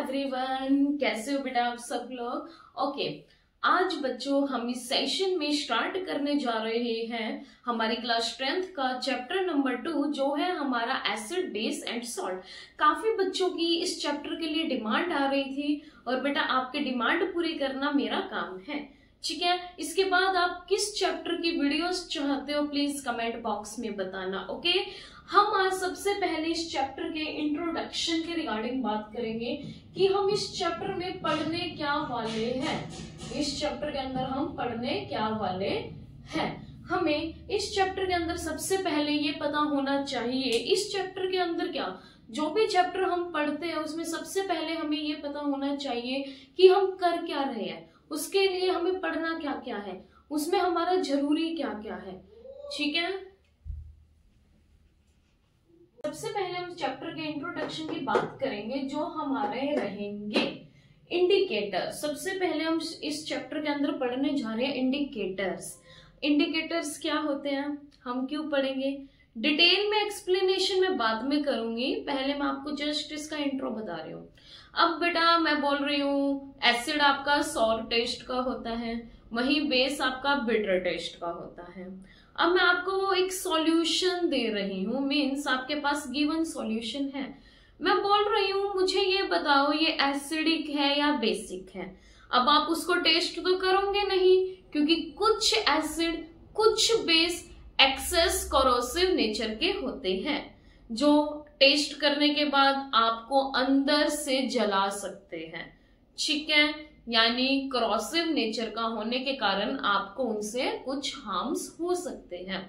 Everyone, कैसे हो बेटा आप सब लोग। ओके, आज बच्चों हम इस सेशन में स्टार्ट करने जा रहे हैं हमारी क्लास 10th का चैप्टर नंबर 2 जो है हमारा एसिड बेस एंड सॉल्ट। काफी बच्चों की इस चैप्टर के लिए डिमांड आ रही थी और बेटा आपके डिमांड पूरी करना मेरा काम है, ठीक है। इसके बाद आप किस चैप्टर की वीडियोस चाहते हो प्लीज कमेंट बॉक्स में बताना। ओके, हम आज सबसे पहले इस चैप्टर के इंट्रोडक्शन के रिगार्डिंग बात करेंगे कि हम इस चैप्टर में पढ़ने क्या वाले हैं। इस चैप्टर के अंदर हम पढ़ने क्या वाले हैं। हमें इस चैप्टर के अंदर सबसे पहले ये पता होना चाहिए इस चैप्टर के अंदर क्या, जो भी चैप्टर हम पढ़ते हैं उसमें सबसे पहले हमें ये पता होना चाहिए कि हम कर क्या रहे हैं, उसके लिए हमें पढ़ना क्या क्या है, उसमें हमारा जरूरी क्या क्या है, ठीक है। सबसे पहले हम चैप्टर के इंट्रोडक्शन की बात करेंगे जो हमारे रहेंगे इंडिकेटर। सबसे पहले हम इस चैप्टर के अंदर पढ़ने जा रहे हैं इंडिकेटर्स। इंडिकेटर्स क्या होते हैं, हम क्यों पढ़ेंगे, डिटेल में एक्सप्लेनेशन में बाद में करूंगी, पहले मैं आपको जस्ट इसका इंट्रो बता रही हूँ। अब बेटा मैं बोल रही हूँ एसिड आपका सॉर टेस्ट का होता है, वहीं बेस आपका बिटर टेस्ट का होता है। अब मैं आपको एक सॉल्यूशन दे रही हूँ, मीन्स आपके पास गिवन सॉल्यूशन है, मैं बोल रही हूँ मुझे ये बताओ ये एसिडिक है या बेसिक है। अब आप उसको टेस्ट तो करोगे नहीं, क्योंकि कुछ एसिड कुछ बेस एक्सेस कोरोसिव नेचर के होते हैं जो टेस्ट करने के बाद आपको अंदर से जला सकते हैं, ठीक है। यानी कोरोसिव नेचर का होने के कारण आपको उनसे कुछ हार्म्स हो सकते हैं।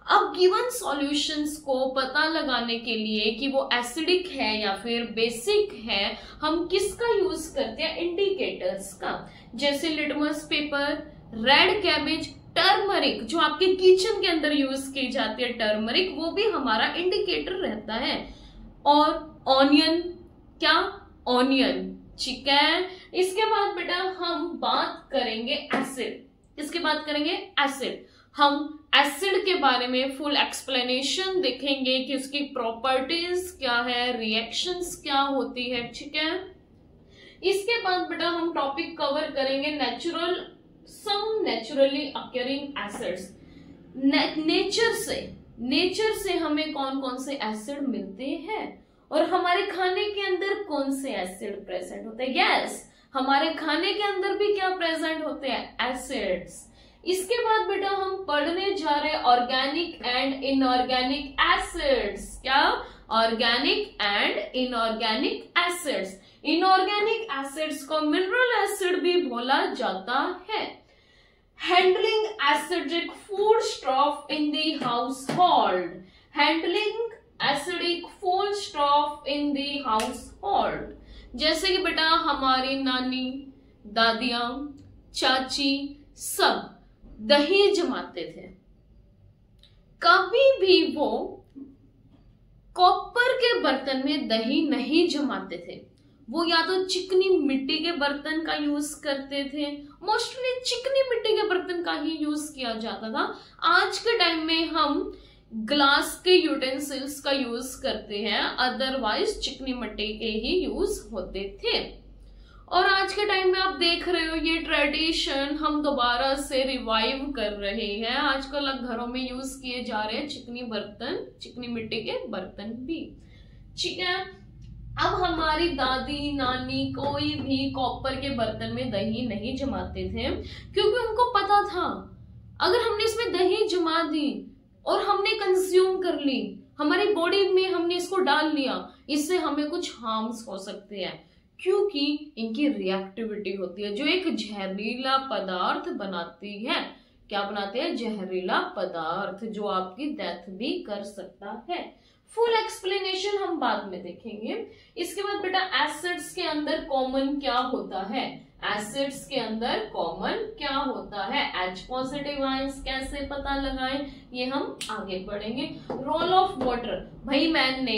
अब गिवन सॉल्यूशंस को पता लगाने के लिए कि वो एसिडिक है या फिर बेसिक है, हम किसका यूज करते हैं, इंडिकेटर्स का। जैसे litmus paper, red cabbage, turmeric जो आपके किचन के अंदर यूज की जाती है, टर्मरिक वो भी हमारा इंडिकेटर रहता है। और ऑनियन, क्या ऑनियन, ठीक है। इसके बाद बेटा हम बात करेंगे एसिड। इसके बाद करेंगे एसिड। हम एसिड के बारे में फुल एक्सप्लेनेशन देखेंगे कि उसकी प्रॉपर्टीज क्या है, रिएक्शंस क्या होती है, ठीक है। इसके बाद बेटा हम टॉपिक कवर करेंगे सम नेचुरली अकरिंग एसिड्स। नेचर से हमें कौन कौन से एसिड मिलते हैं और हमारे खाने के अंदर कौन से एसिड प्रेजेंट होते हैं। यस, हमारे खाने के अंदर भी क्या प्रेजेंट होते हैं, एसिड्स। इसके बाद बेटा हम पढ़ने जा रहे हैं ऑर्गेनिक एंड इनऑर्गेनिक एसिड्स। क्या, organic and inorganic acids. Inorganic acids को मिनरल एसिड भी बोला जाता है। Handling acidic food stuff in the household. Handling acidic food stuff in the household. जैसे कि बेटा हमारी नानी, दादियां, चाची सब दही जमाते थे, कभी भी वो कॉपर के बर्तन में दही नहीं जमाते थे, वो या तो चिकनी मिट्टी के बर्तन का यूज करते थे। मोस्टली चिकनी मिट्टी के बर्तन का ही यूज किया जाता था। आज के टाइम में हम ग्लास के यूटेंसिल्स का यूज करते हैं, अदरवाइज चिकनी मिट्टी के ही यूज होते थे। और आज के टाइम में आप देख रहे हो ये ट्रेडिशन हम दोबारा से रिवाइव कर रहे हैं। आजकल अब घरों में यूज किए जा रहे हैं चिकनी बर्तन, चिकनी मिट्टी के बर्तन भी, ठीक है। अब हमारी दादी नानी कोई भी कॉपर के बर्तन में दही नहीं जमाते थे, क्योंकि उनको पता था अगर हमने इसमें दही जमा दी और हमने कंज्यूम कर ली, हमारी बॉडी में हमने इसको डाल लिया, इससे हमें कुछ हार्म्स हो सकते हैं, क्योंकि इनकी रिएक्टिविटी होती है जो एक जहरीला पदार्थ बनाती है। क्या बनाते हैं, जहरीला पदार्थ जो आपकी डेथ भी कर सकता है। फुल एक्सप्लेनेशन हम बाद में देखेंगे। इसके बाद बेटा एसिड्स के अंदर कॉमन क्या होता है, एसिड्स के अंदर कॉमन क्या होता है, H पॉजिटिव आयंस कैसे पता लगाएं, ये हम आगे पढ़ेंगे। रोल ऑफ वाटर, भाई मैंने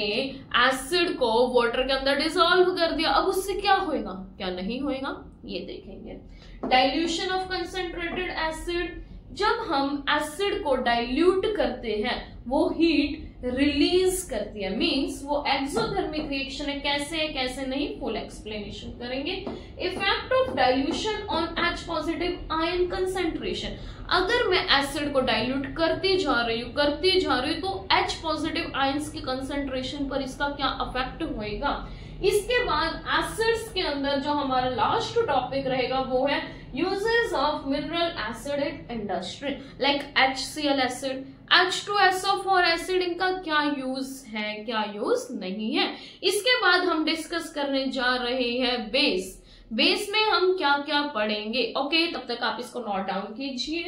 एसिड को वाटर के अंदर डिसॉल्व कर दिया, अब उससे क्या होएगा, क्या नहीं होएगा, ये देखेंगे। डाइल्यूशन ऑफ कंसंट्रेटेड एसिड, जब हम एसिड को डाइल्यूट करते हैं वो हीट रिलीज करती है, मींस वो एक्सोथर्मिक रिएक्शन है। कैसे नहीं, फुल एक्सप्लेनेशन करेंगे। Effect of dilution on H positive ion concentration, अगर मैं एसिड को डाइल्यूट करती जा रही हूँ तो H पॉजिटिव आयंस की कंसेंट्रेशन पर इसका क्या इफेक्ट होएगा। इसके बाद एसिड्स के अंदर जो हमारा लास्ट टॉपिक रहेगा वो है uses of mineral acid in industry, like HCl acid, H2SO4 acid, इनका क्या यूज है, क्या यूज नहीं है। इसके बाद हम डिस्कस करने जा रहे हैं बेस में हम क्या क्या पढ़ेंगे। ओके, तब तक आप इसको नोट डाउन कीजिए।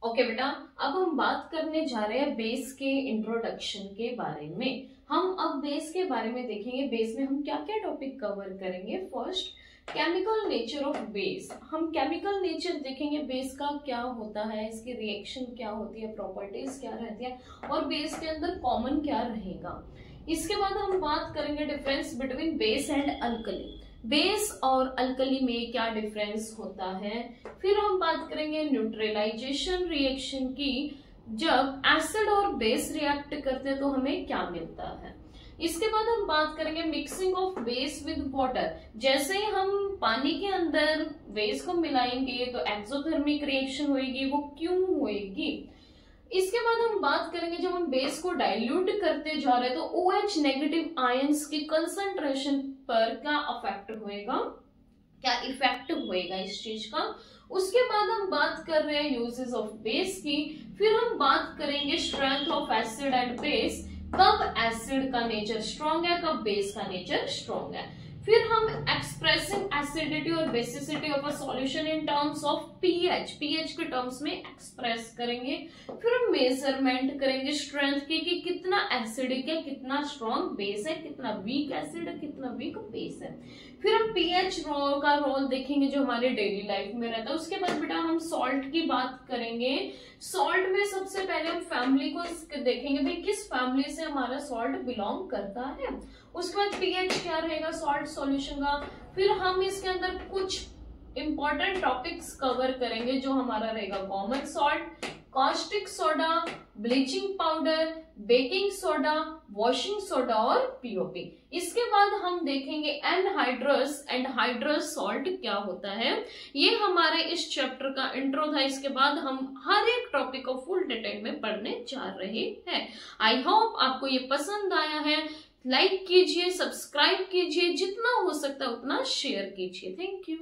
ओके बेटा, अब हम बात करने जा रहे हैं बेस के इंट्रोडक्शन के बारे में। हम अब बेस के बारे में देखेंगे, बेस में हम क्या क्या टॉपिक कवर करेंगे। First, chemical nature of base, हम केमिकल नेचर देखेंगे बेस का क्या होता है, इसकी रिएक्शन क्या होती है, प्रॉपर्टीज क्या रहती है और बेस के अंदर कॉमन क्या रहेगा। इसके बाद हम बात करेंगे difference between base and alkali, base और अल्कली में क्या डिफरेंस होता है। फिर हम बात करेंगे न्यूट्रलाइजेशन रिएक्शन की, जब एसिड और बेस रिएक्ट करते हैं तो हमें क्या मिलता है। इसके बाद हम बात करेंगे mixing of base with water, जैसे ही हम पानी के अंदर बेस को मिलाएंगे तो एक्सोथर्मिक रिएक्शन होगी, वो क्यों होगी। इसके बाद हम बात करेंगे जब हम बेस को डाइल्यूट करते जा रहे हैं तो OH नेगेटिव आयंस की कंसंट्रेशन पर क्या इफेक्ट होएगा, क्या इफेक्ट होएगा इस चीज का। उसके बाद हम बात कर रहे हैं यूजेस ऑफ बेस की। फिर हम बात करेंगे strength of acid and base, कब एसिड का नेचर स्ट्रॉन्ग है, कब बेस का नेचर स्ट्रॉन्ग है। फिर हम एक्सप्रेसिंग एसिडिटी और basicity of a solution in terms of pH के टर्म्स में एक्सप्रेस करेंगे। फिर हम मेजरमेंट करेंगे स्ट्रेंथ की कि कितना एसिडिक है, कितना स्ट्रॉन्ग बेस है, कितना वीक एसिड है, कितना वीक बेस है। फिर हम पीएच का रोल देखेंगे जो हमारे डेली लाइफ में रहता है। उसके बाद बेटा हम सॉल्ट की बात करेंगे। सॉल्ट में सबसे पहले हम फैमिली को देखेंगे, भाई किस फैमिली से हमारा सॉल्ट बिलोंग करता है। उसके बाद पीएच क्या रहेगा सॉल्ट सॉल्यूशन का। फिर हम इसके अंदर कुछ इंपॉर्टेंट टॉपिक्स कवर करेंगे जो हमारा रहेगा common salt, caustic soda, bleaching powder, baking soda, washing soda और पीओपी। इसके बाद हम देखेंगे एनहाइड्रस सॉल्ट क्या होता है। ये हमारे इस चैप्टर का इंट्रो था। इसके बाद हम हर एक टॉपिक को फुल डिटेल में पढ़ने जा रहे हैं। आई होप आपको ये पसंद आया है। लाइक कीजिए, सब्सक्राइब कीजिए, जितना हो सकता है उतना शेयर कीजिए। Thank you.